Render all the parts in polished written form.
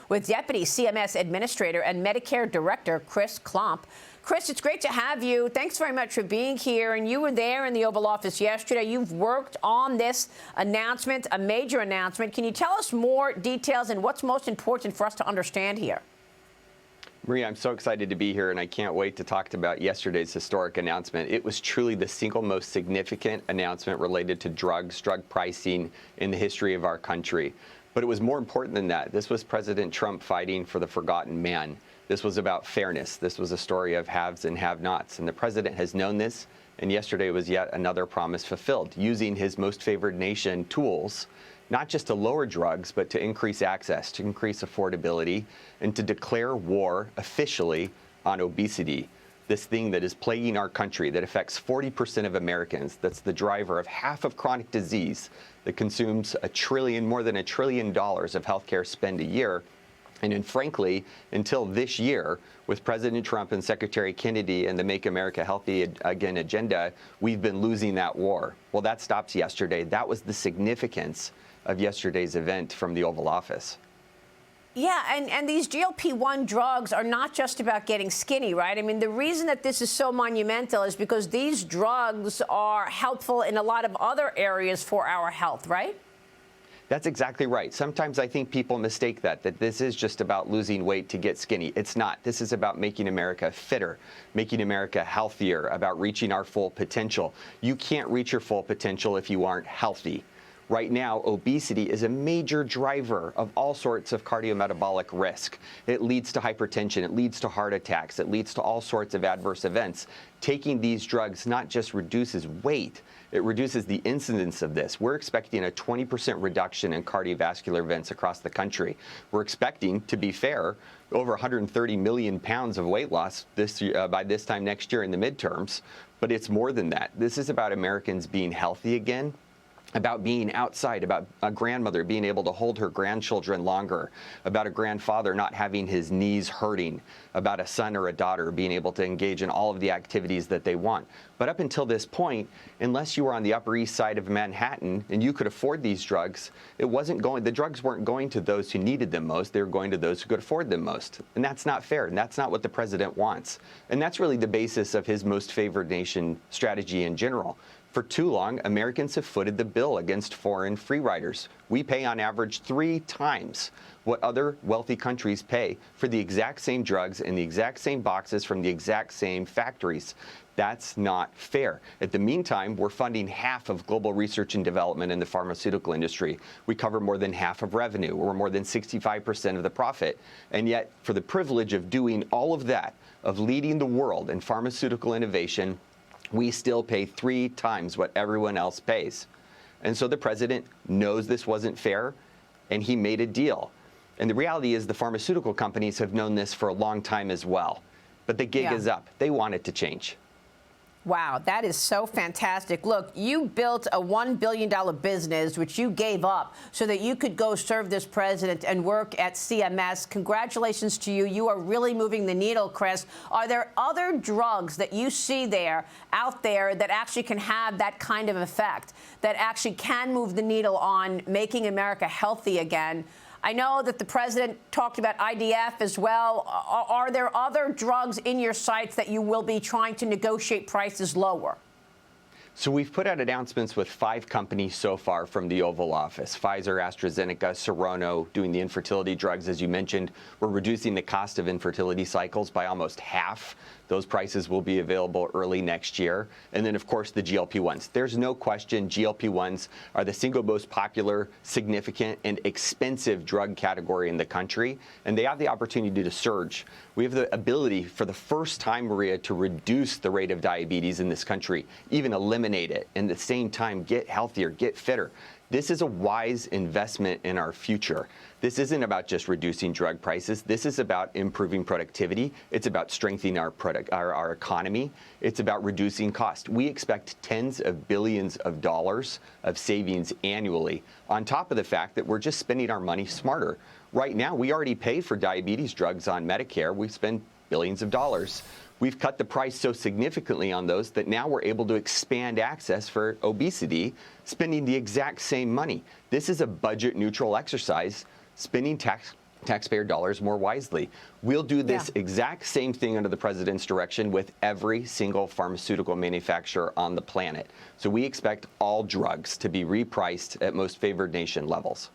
With Deputy CMS Administrator and Medicare Director Chris Klomp. Chris, it's great to have you. Thanks very much for being here. And you were there in the Oval Office yesterday. You've worked on this announcement, a major announcement. Can you tell us more details and what's most important for us to understand here? Maria, I'm so excited to be here, and I can't wait to talk about yesterday's historic announcement. It was truly the single most significant announcement related to drug pricing in the history of our country. But it was more important than that. This was President Trump fighting for the forgotten man. This was about fairness. This was a story of haves and have-nots. And the president has known this, and yesterday was yet another promise fulfilled, using his most favored nation tools, not just to lower drugs, but to increase access, to increase affordability, and to declare war officially on obesity. This thing that is plaguing our country, that affects 40% of Americans, that's the driver of half of chronic disease, that consumes more than $1 trillion of healthcare spend a year. And then, frankly, until this year, with President Trump and Secretary Kennedy and the Make America Healthy Again agenda, we've been losing that war. Well, that stops yesterday. That was the significance of yesterday's event from the Oval Office. Yeah, and these GLP-1 drugs are not just about getting skinny, right? I mean, the reason that this is so monumental is because these drugs are helpful in a lot of other areas for our health, right? That's exactly right. Sometimes I think people mistake that this is just about losing weight to get skinny. It's not. This is about making America fitter, making America healthier, about reaching our full potential. You can't reach your full potential if you aren't healthy. Right now, obesity is a major driver of all sorts of cardiometabolic risk. It leads to hypertension, it leads to heart attacks, it leads to all sorts of adverse events. Taking these drugs not just reduces weight, it reduces the incidence of this. We're expecting a 20% reduction in cardiovascular events across the country. We're expecting, to be fair, over 130 million pounds of weight loss by this time next year in the midterms. But it's more than that. This is about Americans being healthy again, about being outside, about a grandmother being able to hold her grandchildren longer, about a grandfather not having his knees hurting, about a son or a daughter being able to engage in all of the activities that they want. But up until this point, unless you were on the Upper East Side of Manhattan and you could afford these drugs, the drugs weren't going to those who needed them most, they were going to those who could afford them most. And that's not fair, and that's not what the president wants. And that's really the basis of his most favored nation strategy in general. For too long, Americans have footed the bill against foreign free riders. We pay on average 3 times what other wealthy countries pay for the exact same drugs in the exact same boxes from the exact same factories. That's not fair. At the meantime, we're funding half of global research and development in the pharmaceutical industry. We cover more than half of revenue. We're more than 65% of the profit. And yet, for the privilege of doing all of that, of leading the world in pharmaceutical innovation, we still pay 3 times what everyone else pays. And so the president knows this wasn't fair, and he made a deal. And the reality is the pharmaceutical companies have known this for a long time as well. But the gig is up. They want it to change. Wow, that is so fantastic. Look, you built a $1 billion business, which you gave up so that you could go serve this president and work at CMS. Congratulations to you. You are really moving the needle, Chris. Are there other drugs that you see out there that actually can have that kind of effect, that actually can move the needle on making America healthy again? I know that the president talked about IDF as well. Are there other drugs in your sights that you will be trying to negotiate prices lower? So we've put out announcements with 5 companies so far from the Oval Office: Pfizer, AstraZeneca, Serono, doing the infertility drugs, as you mentioned. We're reducing the cost of infertility cycles by almost half. Those prices will be available early next year. And then, of course, the GLP-1s. There's no question GLP-1s are the single most popular, significant, and expensive drug category in the country, and they have the opportunity to surge. We have the ability, for the first time, Maria, to reduce the rate of diabetes in this country, even eliminate it, and at the same time get healthier, get fitter. This is a wise investment in our future. This isn't about just reducing drug prices. This is about improving productivity. It's about strengthening our economy. It's about reducing cost. We expect tens of billions of dollars of savings annually, on top of the fact that we're just spending our money smarter. Right now, we already pay for diabetes drugs on Medicare. We spend billions of dollars. We've cut the price so significantly on those that now we're able to expand access for obesity, spending the exact same money. This is a budget-neutral exercise, spending taxpayer dollars more wisely. We'll do this exact same thing under the president's direction with every single pharmaceutical manufacturer on the planet. So we expect all drugs to be repriced at most favored nation levels.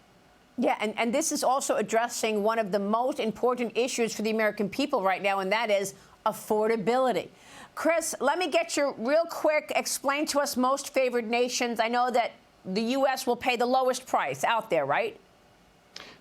Yeah, and this is also addressing one of the most important issues for the American people right now, and that is affordability. Chris, let me get you real quick. Explain to us most favored nations. I know that the U.S. will pay the lowest price out there, right?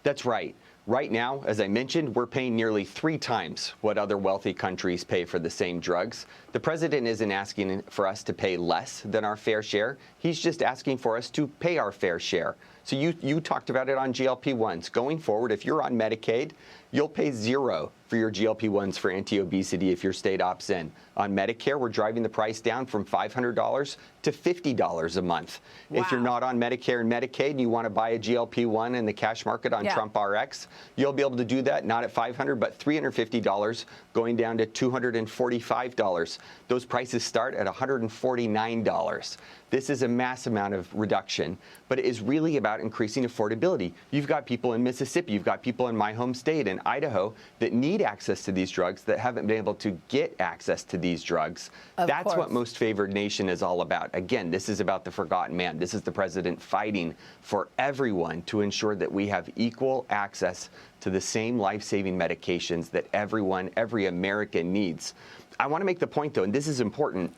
That's right. Right now, as I mentioned, we're paying nearly 3 times what other wealthy countries pay for the same drugs. The president isn't asking for us to pay less than our fair share. He's just asking for us to pay our fair share. So you talked about it on GLP-1s. Going forward, if you're on Medicaid, you'll pay 0 for your GLP-1s for anti-obesity if your state opts in. On Medicare, we're driving the price down from $500 to $50 a month. Wow. If you're not on Medicare and Medicaid and you want to buy a GLP-1 in the cash market on Trump RX, you'll be able to do that, not at $500, but $350, going down to $245. Those prices start at $149. This is a mass amount of reduction, but it is really about increasing affordability. You've got people in Mississippi, you've got people in my home state, in Idaho, that need access to these drugs that haven't been able to get access to these drugs. That's what most favored nation is all about. Again, this is about the forgotten man. This is the president fighting for everyone to ensure that we have equal access to the same life-saving medications that every American needs. I want to make the point, though, and this is important.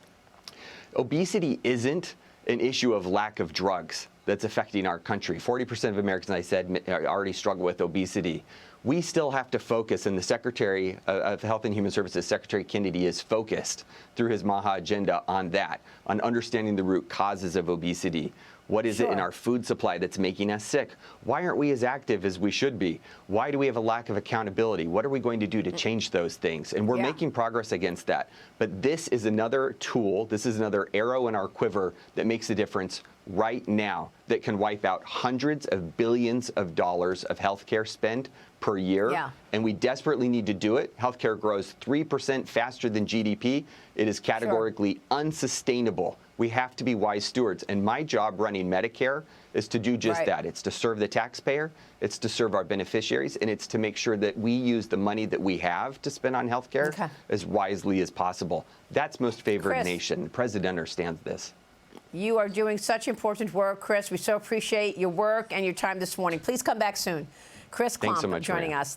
Obesity isn't an issue of lack of drugs that's affecting our country. 40% of Americans, I said, already struggle with obesity. We still have to focus, and the Secretary of Health and Human Services, Secretary Kennedy, is focused through his MAHA agenda on that, on understanding the root causes of obesity. What is it in our food supply that's making us sick? Why aren't we as active as we should be? Why do we have a lack of accountability? What are we going to do to change those things? And we're making progress against that. But this is another tool, this is another arrow in our quiver that makes a difference right now, that can wipe out hundreds of billions of dollars of healthcare spend per year. And we desperately need to do it. Healthcare grows 3% faster than GDP. It is categorically unsustainable. We have to be wise stewards. And my job running Medicare is to do just that. It's to serve the taxpayer, it's to serve our beneficiaries, and it's to make sure that we use the money that we have to spend on healthcare as wisely as possible. That's most favored nation. The president understands this. You are doing such important work, Chris. We so appreciate your work and your time this morning. Please come back soon. Chris Klomp joining us.